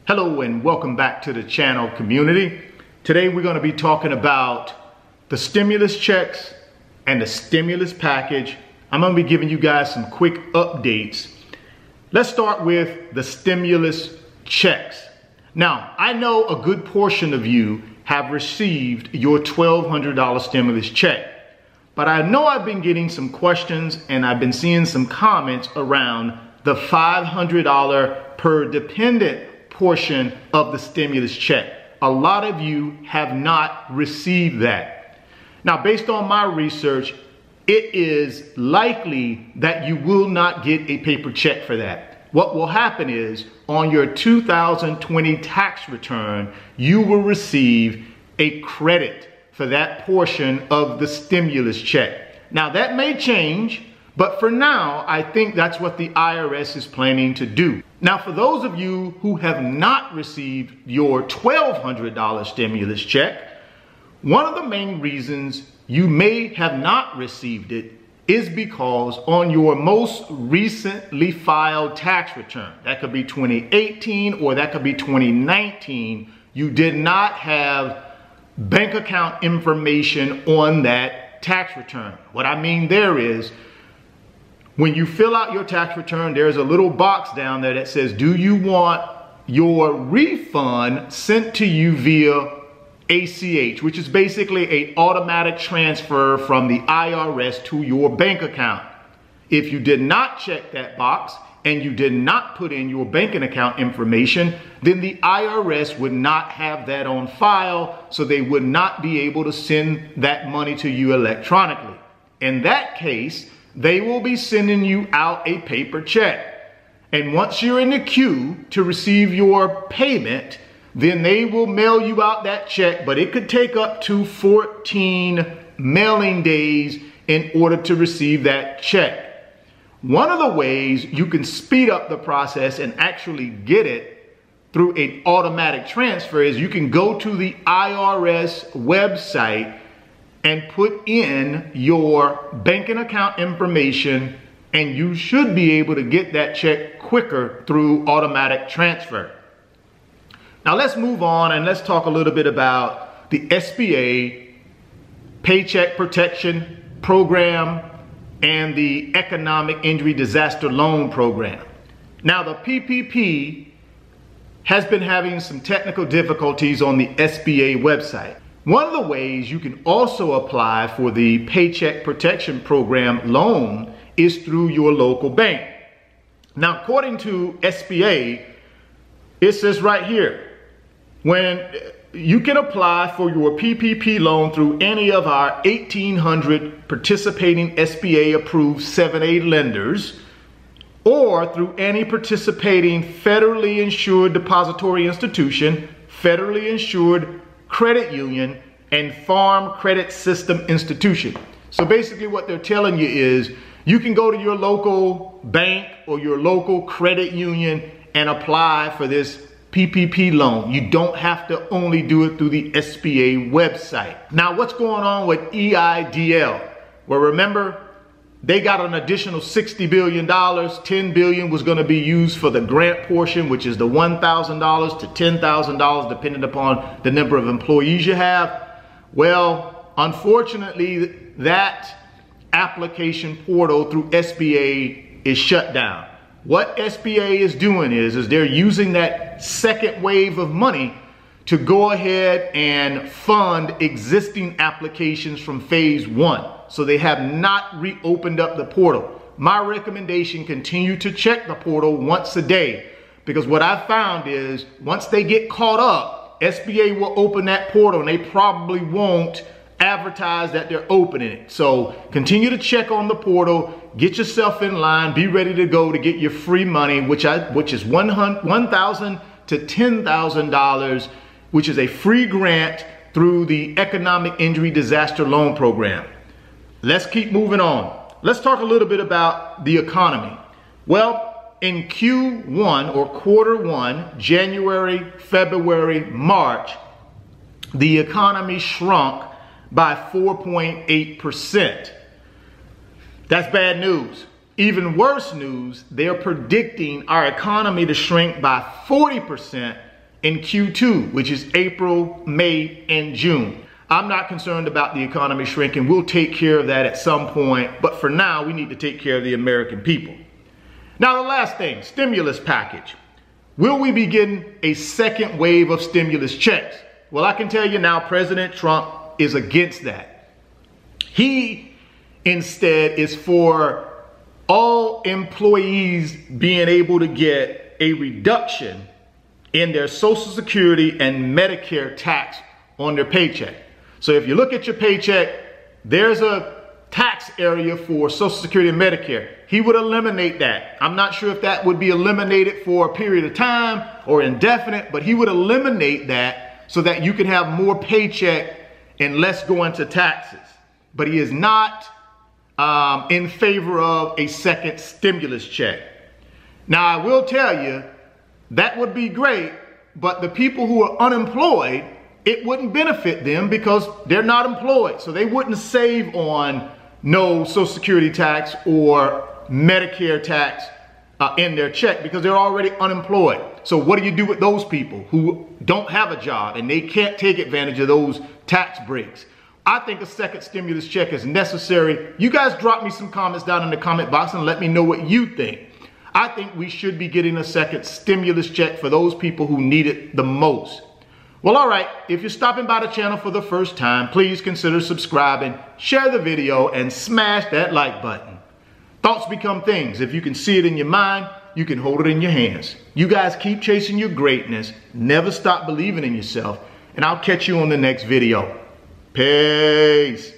Hello and welcome back to the channel community. Today we're going to be talking about the stimulus checks and the stimulus package. I'm going to be giving you guys some quick updates. Let's start with the stimulus checks. Now, I know a good portion of you have received your $1,200 stimulus check, but I know I've been getting some questions and I've been seeing some comments around the $500 per dependent portion of the stimulus check. A lot of you have not received that. Now, based on my research, it is likely that you will not get a paper check for that. What will happen is on your 2020 tax return, you will receive a credit for that portion of the stimulus check. Now, that may change, but for now, I think that's what the IRS is planning to do. Now, for those of you who have not received your $1,200 stimulus check, one of the main reasons you may have not received it is because on your most recently filed tax return, that could be 2018 or that could be 2019, you did not have bank account information on that tax return. What I mean there is, when you fill out your tax return, there's a little box down there that says, do you want your refund sent to you via ACH, which is basically an automatic transfer from the IRS to your bank account. If you did not check that box and you did not put in your banking account information, then the IRS would not have that on file, so they would not be able to send that money to you electronically. In that case, they will be sending you out a paper check. And once you're in the queue to receive your payment, then they will mail you out that check, but it could take up to 14 mailing days in order to receive that check. One of the ways you can speed up the process and actually get it through an automatic transfer is you can go to the IRS website and put in your banking account information, and you should be able to get that check quicker through automatic transfer. Now let's move on and let's talk a little bit about the SBA Paycheck Protection Program and the Economic Injury Disaster Loan Program. Now, the PPP has been having some technical difficulties on the SBA website. One of the ways you can also apply for the Paycheck Protection Program loan is through your local bank. Now, according to SBA, it says right here, when you can apply for your PPP loan through any of our 1,800 participating SBA approved 7(a) lenders, or through any participating federally insured depository institution, federally insured credit union, and farm credit system institution. So basically what they're telling you is you can go to your local bank or your local credit union and apply for this PPP loan. You don't have to only do it through the SBA website. Now, what's going on with EIDL? Well, remember, they got an additional $60 billion. $10 billion was going to be used for the grant portion, which is the $1,000 to $10,000, depending upon the number of employees you have. Well, unfortunately, that application portal through SBA is shut down. What SBA is doing is they're using that second wave of money to go ahead and fund existing applications from phase 1. So they have not reopened up the portal. My recommendation, continue to check the portal once a day, because what I found is once they get caught up, SBA will open that portal and they probably won't advertise that they're opening it. So continue to check on the portal, get yourself in line, be ready to go to get your free money, which is $1,000 to $10,000, which is a free grant through the Economic Injury Disaster Loan Program. Let's keep moving on. Let's talk a little bit about the economy. Well, in Q1 or quarter 1, January, February, March, the economy shrunk by 4.8%. That's bad news. Even worse news, they're predicting our economy to shrink by 40% in Q2, which is April, May, and June. I'm not concerned about the economy shrinking. We'll take care of that at some point. But for now, we need to take care of the American people. Now, the last thing, stimulus package. Will we be getting a second wave of stimulus checks? Well, I can tell you now, President Trump is against that. He instead is for all employees being able to get a reduction in their Social Security and Medicare tax on their paycheck. So if you look at your paycheck, there's a tax area for Social Security and Medicare. He would eliminate that. I'm not sure if that would be eliminated for a period of time or indefinite, but he would eliminate that so that you can have more paycheck and less go into taxes. But he is not in favor of a second stimulus check. Now, I will tell you, that would be great, but the people who are unemployed, it wouldn't benefit them because they're not employed. So they wouldn't save on no Social Security tax or Medicare tax in their check because they're already unemployed. So what do you do with those people who don't have a job and they can't take advantage of those tax breaks? I think a second stimulus check is necessary. You guys drop me some comments down in the comment box and let me know what you think. I think we should be getting a second stimulus check for those people who need it the most. Well, all right, if you're stopping by the channel for the first time, please consider subscribing, share the video, and smash that like button. Thoughts become things. If you can see it in your mind, you can hold it in your hands. You guys keep chasing your greatness, never stop believing in yourself, and I'll catch you on the next video. Peace.